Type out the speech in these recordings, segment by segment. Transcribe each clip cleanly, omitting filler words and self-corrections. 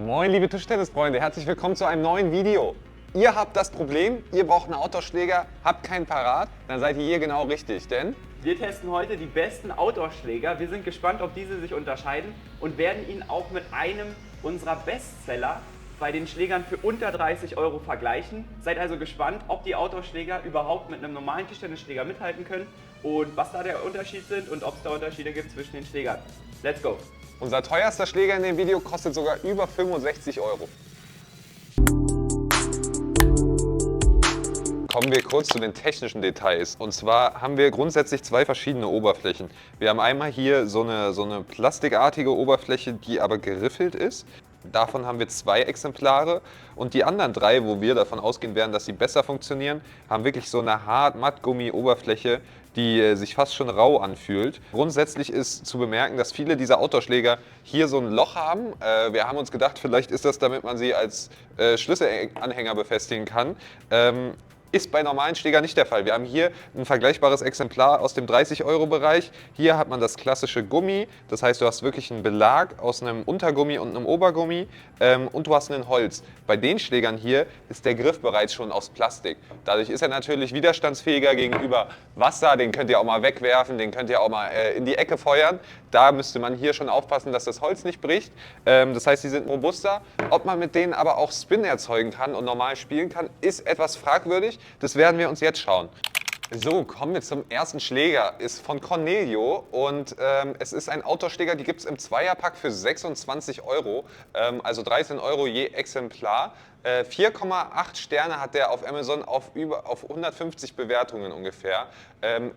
Moin liebe Tischtennisfreunde, herzlich willkommen zu einem neuen Video. Ihr habt das Problem, ihr braucht einen Outdoor-Schläger, habt keinen parat, dann seid ihr hier genau richtig, denn wir testen heute die besten Outdoor-Schläger. Wir sind gespannt, ob diese sich unterscheiden und werden ihn auch mit einem unserer Bestseller bei den Schlägern für unter 30 € vergleichen. Seid also gespannt, ob die Outdoor-Schläger überhaupt mit einem normalen Tischtennisschläger mithalten können und was da der Unterschied sind und ob es da Unterschiede gibt zwischen den Schlägern. Let's go! unser teuerster Schläger in dem Video kostet sogar über 65 €. Kommen wir kurz zu den technischen Details. Und zwar haben wir grundsätzlich zwei verschiedene Oberflächen. Wir haben einmal hier so eine plastikartige Oberfläche, die aber geriffelt ist. Davon haben wir 2 Exemplare und die anderen 3, wo wir davon ausgehen werden, dass sie besser funktionieren, haben wirklich so eine Hart-Mattgummi-Oberfläche, die sich fast schon rau anfühlt. Grundsätzlich ist zu bemerken, dass viele dieser Outdoor-Schläger hier so ein Loch haben. Wir haben uns gedacht, vielleicht ist das, damit man sie als Schlüsselanhänger befestigen kann. Ist bei normalen Schlägern nicht der Fall. Wir haben hier ein vergleichbares Exemplar aus dem 30-€-Bereich. Hier hat man das klassische Gummi, das heißt, du hast wirklich einen Belag aus einem Untergummi und einem Obergummi und du hast ein Holz. Bei den Schlägern hier ist der Griff bereits schon aus Plastik. Dadurch ist er natürlich widerstandsfähiger gegenüber Wasser, den könnt ihr auch mal wegwerfen, den könnt ihr auch mal in die Ecke feuern. Da müsste man hier schon aufpassen, dass das Holz nicht bricht. Das heißt, sie sind robuster. Ob man mit denen aber auch Spin erzeugen kann und normal spielen kann, ist etwas fragwürdig. Das werden wir uns jetzt schauen. So, kommen wir zum ersten Schläger. Ist von Cornelio und es ist ein Outdoor-Schläger, die gibt es im Zweierpack für 26 €, also 13 € je Exemplar. 4,8 Sterne hat der auf Amazon auf 150 Bewertungen ungefähr.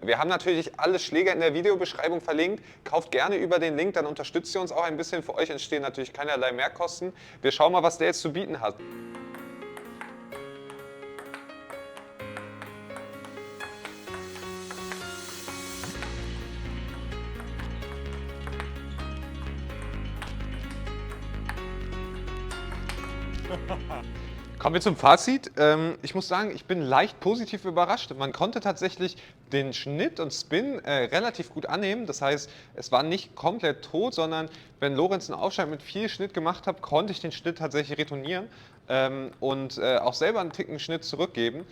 Wir haben natürlich alle Schläger in der Videobeschreibung verlinkt. Kauft gerne über den Link, dann unterstützt ihr uns auch ein bisschen. Für euch entstehen natürlich keinerlei Mehrkosten. Wir schauen mal, was der jetzt zu bieten hat. Kommen wir zum Fazit. Ich muss sagen, ich bin leicht positiv überrascht. Man konnte tatsächlich den Schnitt und Spin relativ gut annehmen. Das heißt, es war nicht komplett tot, sondern wenn Lorenz einen Aufschlag mit viel Schnitt gemacht hat, konnte ich den Schnitt tatsächlich retournieren und auch selber einen Ticken Schnitt zurückgeben.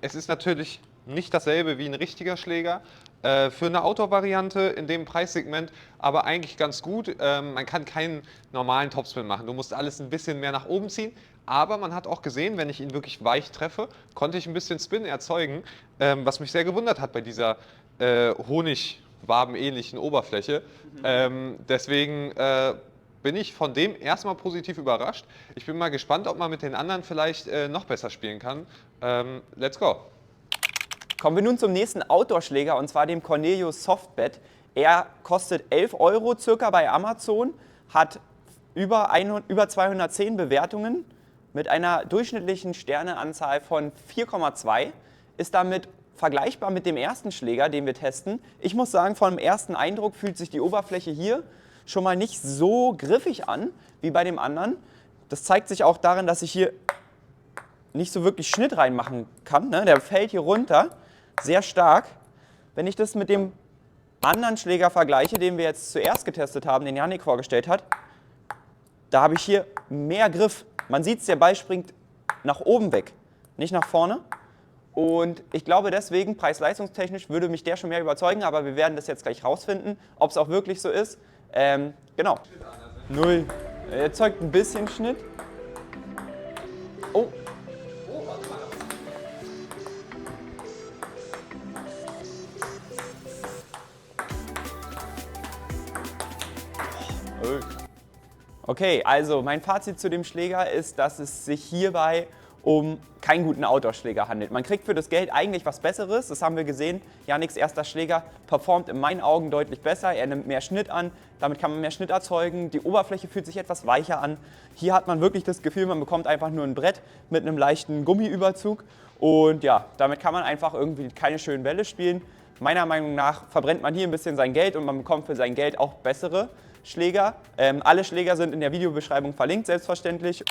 Es ist natürlich nicht dasselbe wie ein richtiger Schläger. Für eine Outdoor-Variante in dem Preissegment aber eigentlich ganz gut. Man kann keinen normalen Topspin machen. Du musst alles ein bisschen mehr nach oben ziehen. Aber man hat auch gesehen, wenn ich ihn wirklich weich treffe, konnte ich ein bisschen Spin erzeugen, was mich sehr gewundert hat bei dieser Honigwabenähnlichen Oberfläche. Deswegen bin ich von dem erstmal positiv überrascht. Ich bin mal gespannt, ob man mit den anderen vielleicht noch besser spielen kann. Let's go! Kommen wir nun zum nächsten Outdoor-Schläger und zwar dem Cornelio Softbed. Er kostet 11 € circa bei Amazon, hat über 210 Bewertungen mit einer durchschnittlichen Sterneanzahl von 4,2. Ist damit vergleichbar mit dem ersten Schläger, den wir testen. Ich muss sagen, vom ersten Eindruck fühlt sich die Oberfläche hier schon mal nicht so griffig an wie bei dem anderen. Das zeigt sich auch darin, dass ich hier nicht so wirklich Schnitt reinmachen kann. Ne? Der fällt hier runter. Sehr stark. Wenn ich das mit dem anderen Schläger vergleiche, den wir jetzt zuerst getestet haben, den Yannick vorgestellt hat, da habe ich hier mehr Griff. Man sieht es, der Ball springt nach oben weg, nicht nach vorne. Und ich glaube deswegen, preis-leistungstechnisch würde mich der schon mehr überzeugen, aber wir werden das jetzt gleich rausfinden, ob es auch wirklich so ist. Genau. 0. Er erzeugt ein bisschen Schnitt. Oh. Okay, also mein Fazit zu dem Schläger ist, dass es sich hierbei um keinen guten Outdoor-Schläger handelt. Man kriegt für das Geld eigentlich was Besseres, das haben wir gesehen. Yannicks erster Schläger performt in meinen Augen deutlich besser, er nimmt mehr Schnitt an, damit kann man mehr Schnitt erzeugen, die Oberfläche fühlt sich etwas weicher an. Hier hat man wirklich das Gefühl, man bekommt einfach nur ein Brett mit einem leichten Gummiüberzug und ja, damit kann man einfach irgendwie keine schönen Bälle spielen. Meiner Meinung nach verbrennt man hier ein bisschen sein Geld und man bekommt für sein Geld auch bessere Schläger. Alle Schläger sind in der Videobeschreibung verlinkt, selbstverständlich.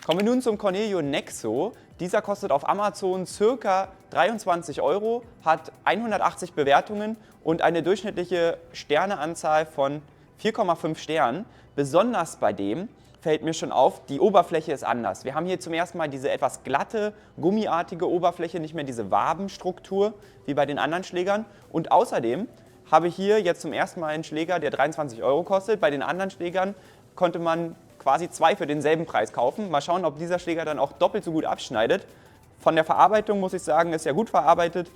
Kommen wir nun zum Cornelio Nexo. Dieser kostet auf Amazon ca. 23 €, hat 180 Bewertungen und eine durchschnittliche Sterneanzahl von 4,5 Sternen. Besonders bei dem fällt mir schon auf, die Oberfläche ist anders. Wir haben hier zum ersten Mal diese etwas glatte, gummiartige Oberfläche, nicht mehr diese Wabenstruktur wie bei den anderen Schlägern. Und außerdem habe ich hier jetzt zum ersten Mal einen Schläger, der 23 € kostet. Bei den anderen Schlägern konnte man quasi 2 für denselben Preis kaufen. Mal schauen, ob dieser Schläger dann auch doppelt so gut abschneidet. Von der Verarbeitung muss ich sagen, ist ja gut verarbeitet.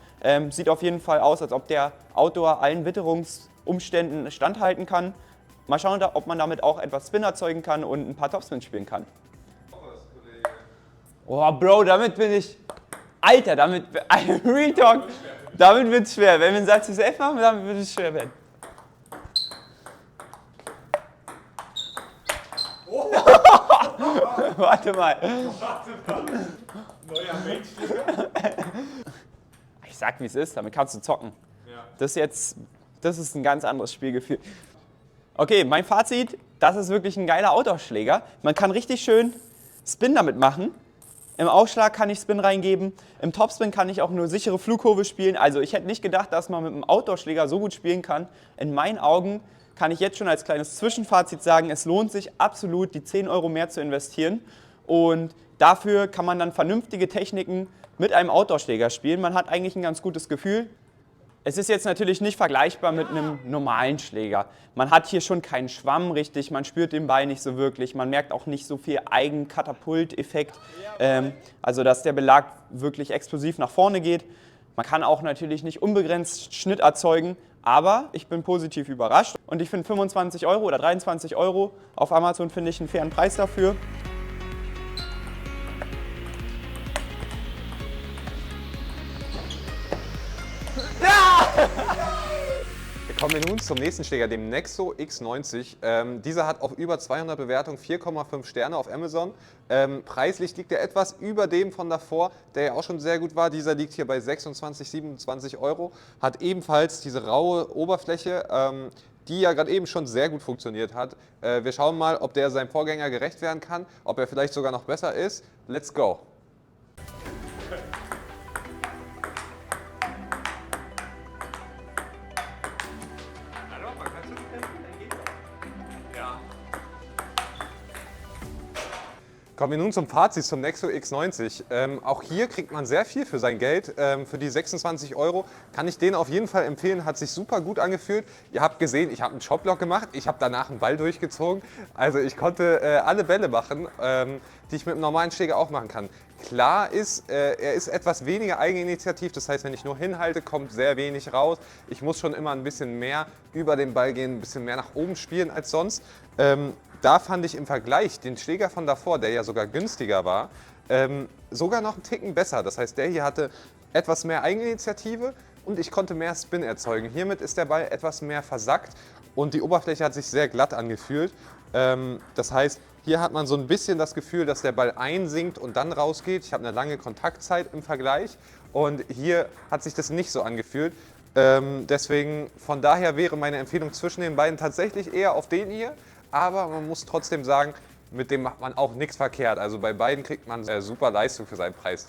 Sieht auf jeden Fall aus, als ob der Outdoor allen Witterungsumständen standhalten kann. Mal schauen, ob man damit auch etwas Spin erzeugen kann und ein paar Topspins spielen kann. Oh, Bro, damit bin ich... Alter, damit... Real Talk, damit wird es schwer. Wenn wir einen Satz zu 11 machen, damit wird es schwer werden. Oh. Warte mal. Neuer Menschlicher. Ich sag, wie es ist, damit kannst du zocken. Das ist ein ganz anderes Spielgefühl. Okay, mein Fazit, das ist wirklich ein geiler Outdoor-Schläger. Man kann richtig schön Spin damit machen. Im Aufschlag kann ich Spin reingeben. Im Topspin kann ich auch nur sichere Flugkurve spielen. Also ich hätte nicht gedacht, dass man mit einem Outdoor-Schläger so gut spielen kann. In meinen Augen kann ich jetzt schon als kleines Zwischenfazit sagen, es lohnt sich absolut, die 10 € mehr zu investieren. Und dafür kann man dann vernünftige Techniken mit einem Outdoor-Schläger spielen. Man hat eigentlich ein ganz gutes Gefühl. Es ist jetzt natürlich nicht vergleichbar mit einem normalen Schläger. Man hat hier schon keinen Schwamm richtig, man spürt den Ball nicht so wirklich, man merkt auch nicht so viel Eigenkatapult-Effekt, also dass der Belag wirklich explosiv nach vorne geht. Man kann auch natürlich nicht unbegrenzt Schnitt erzeugen, aber ich bin positiv überrascht und ich finde 25 € oder 23 € auf Amazon finde ich einen fairen Preis dafür. Kommen wir nun zum nächsten Schläger, dem Nexo X90. Dieser hat auf über 200 Bewertungen, 4,5 Sterne auf Amazon. Preislich liegt er etwas über dem von davor, der ja auch schon sehr gut war. Dieser liegt hier bei 26, 27 €. Hat ebenfalls diese raue Oberfläche, die ja gerade eben schon sehr gut funktioniert hat. Wir schauen mal, ob der seinem Vorgänger gerecht werden kann, ob er vielleicht sogar noch besser ist. Let's go! Kommen wir nun zum Fazit zum Nexo X90. Auch hier kriegt man sehr viel für sein Geld. Für die 26 € kann ich den auf jeden Fall empfehlen. Hat sich super gut angefühlt. Ihr habt gesehen, ich habe einen Shotblock gemacht. Ich habe danach einen Ball durchgezogen. Also ich konnte alle Bälle machen, die ich mit einem normalen Schläger auch machen kann. Klar ist, er ist etwas weniger eigeninitiativ. Das heißt, wenn ich nur hinhalte, kommt sehr wenig raus. Ich muss schon immer ein bisschen mehr über den Ball gehen, ein bisschen mehr nach oben spielen als sonst. Da fand ich im Vergleich den Schläger von davor, der ja sogar günstiger war, sogar noch einen Ticken besser. Das heißt, der hier hatte etwas mehr Eigeninitiative und ich konnte mehr Spin erzeugen. Hiermit ist der Ball etwas mehr versackt und die Oberfläche hat sich sehr glatt angefühlt. Das heißt, hier hat man so ein bisschen das Gefühl, dass der Ball einsinkt und dann rausgeht. Ich habe eine lange Kontaktzeit im Vergleich und hier hat sich das nicht so angefühlt. Deswegen, von daher wäre meine Empfehlung zwischen den beiden tatsächlich eher auf den hier. Aber man muss trotzdem sagen, mit dem macht man auch nichts verkehrt. Also bei beiden kriegt man super Leistung für seinen Preis.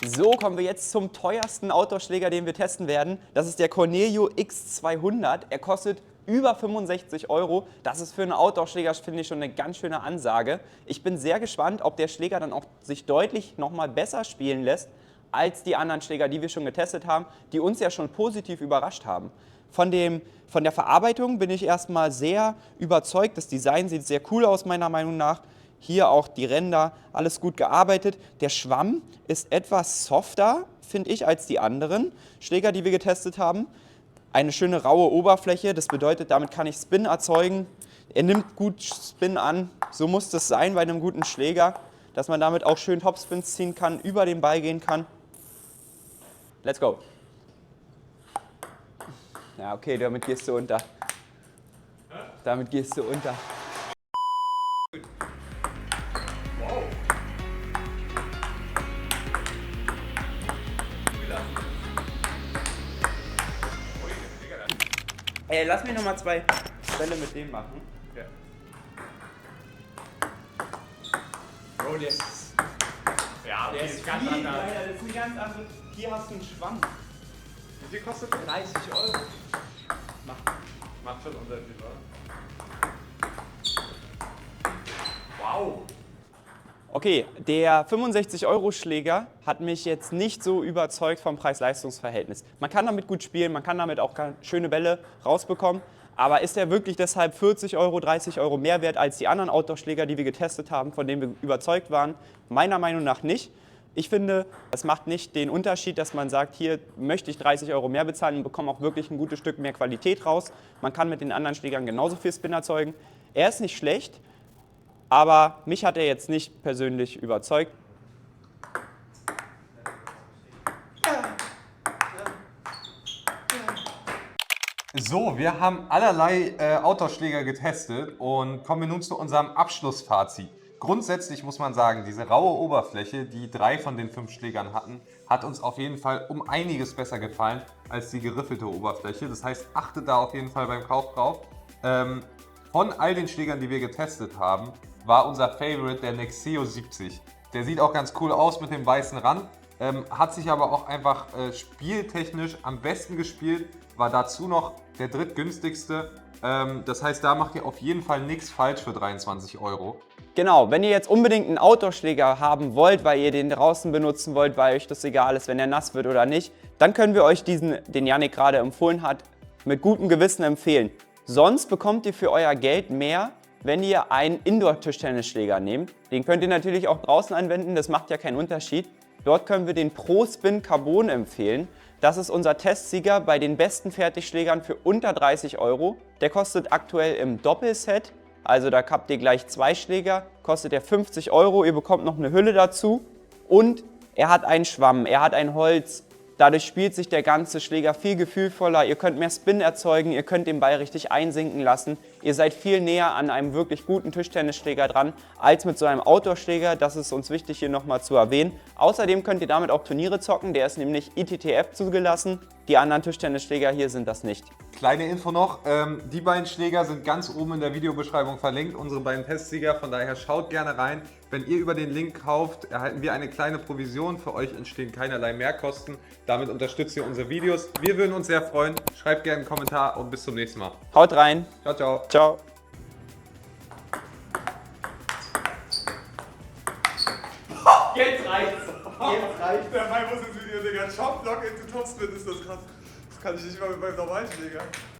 So, kommen wir jetzt zum teuersten Outdoor-Schläger, den wir testen werden. Das ist der Corneo X200. Er kostet über 65 €. Das ist für einen Outdoor-Schläger, finde ich, schon eine ganz schöne Ansage. Ich bin sehr gespannt, ob der Schläger dann auch sich deutlich nochmal besser spielen lässt als die anderen Schläger, die wir schon getestet haben, die uns ja schon positiv überrascht haben. Von der Verarbeitung bin ich erstmal sehr überzeugt. Das Design sieht sehr cool aus, meiner Meinung nach. Hier auch die Ränder, alles gut gearbeitet. Der Schwamm ist etwas softer, finde ich, als die anderen Schläger, die wir getestet haben. Eine schöne raue Oberfläche, das bedeutet, damit kann ich Spin erzeugen. Er nimmt gut Spin an, so muss das sein bei einem guten Schläger, dass man damit auch schön Topspins ziehen kann, über den Ball gehen kann. Let's go. Ja, okay, damit gehst du unter. Damit gehst du unter. Wow. Ey, lass mich nochmal 2 Bälle mit dem machen. Ja. Bro, der ist... Ja, okay, Der ist ist ganz viel anders. geiler, das ist ein ganz anderes. Hier hast du einen Schwamm. Wie viel kostet der? 30 €. Mach. Macht schon Unterschied, oder? Wow! Okay, der 65-Euro-Schläger hat mich jetzt nicht so überzeugt vom Preis-Leistungs-Verhältnis. Man kann damit gut spielen, man kann damit auch schöne Bälle rausbekommen, aber ist er wirklich deshalb 40 Euro, 30 Euro mehr wert als die anderen Outdoor-Schläger, die wir getestet haben, von denen wir überzeugt waren? Meiner Meinung nach nicht. Ich finde, es macht nicht den Unterschied, dass man sagt, hier möchte ich 30 Euro mehr bezahlen und bekomme auch wirklich ein gutes Stück mehr Qualität raus. Man kann mit den anderen Schlägern genauso viel Spin erzeugen. Er ist nicht schlecht, aber mich hat er jetzt nicht persönlich überzeugt. So, wir haben allerlei Outdoor-Schläger getestet und kommen wir nun zu unserem Abschlussfazit. Grundsätzlich muss man sagen, diese raue Oberfläche, die 3 von den 5 Schlägern hatten, hat uns auf jeden Fall um einiges besser gefallen als die geriffelte Oberfläche. Das heißt, achtet da auf jeden Fall beim Kauf drauf. Von all den Schlägern, die wir getestet haben, war unser Favorite der Nexeo 70. Der sieht auch ganz cool aus mit dem weißen Rand, hat sich aber auch einfach spieltechnisch am besten gespielt, war dazu noch der drittgünstigste. Das heißt, da macht ihr auf jeden Fall nichts falsch für 23 Euro. Genau, wenn ihr jetzt unbedingt einen Outdoor-Schläger haben wollt, weil ihr den draußen benutzen wollt, weil euch das egal ist, wenn er nass wird oder nicht, dann können wir euch diesen, den Yannick gerade empfohlen hat, mit gutem Gewissen empfehlen. Sonst bekommt ihr für euer Geld mehr, wenn ihr einen Indoor-Tischtennisschläger nehmt. Den könnt ihr natürlich auch draußen anwenden, das macht ja keinen Unterschied. Dort können wir den Pro Spin Carbon empfehlen. Das ist unser Testsieger bei den besten Fertigschlägern für unter 30 Euro. Der kostet aktuell im Doppelset, also da habt ihr gleich 2 Schläger, kostet er 50 Euro. Ihr bekommt noch eine Hülle dazu und er hat einen Schwamm, er hat ein Holz. Dadurch spielt sich der ganze Schläger viel gefühlvoller, ihr könnt mehr Spin erzeugen, ihr könnt den Ball richtig einsinken lassen. Ihr seid viel näher an einem wirklich guten Tischtennisschläger dran, als mit so einem Outdoor-Schläger. Das ist uns wichtig hier nochmal zu erwähnen. Außerdem könnt ihr damit auch Turniere zocken, der ist nämlich ITTF zugelassen. Die anderen Tischtennisschläger hier sind das nicht. Kleine Info noch, die beiden Schläger sind ganz oben in der Videobeschreibung verlinkt, unsere beiden Testsieger, von daher schaut gerne rein. Wenn ihr über den Link kauft, erhalten wir eine kleine Provision, für euch entstehen keinerlei Mehrkosten. Damit unterstützt ihr unsere Videos. Wir würden uns sehr freuen, schreibt gerne einen Kommentar und bis zum nächsten Mal. Haut rein. Ciao, ciao. Ciao. Jetzt reicht's! Jetzt reicht's! Der Ball muss ins Video, Digga. Chop Block into Topspin ist das krass. Das kann ich nicht mal mit meinem normalen Schläger.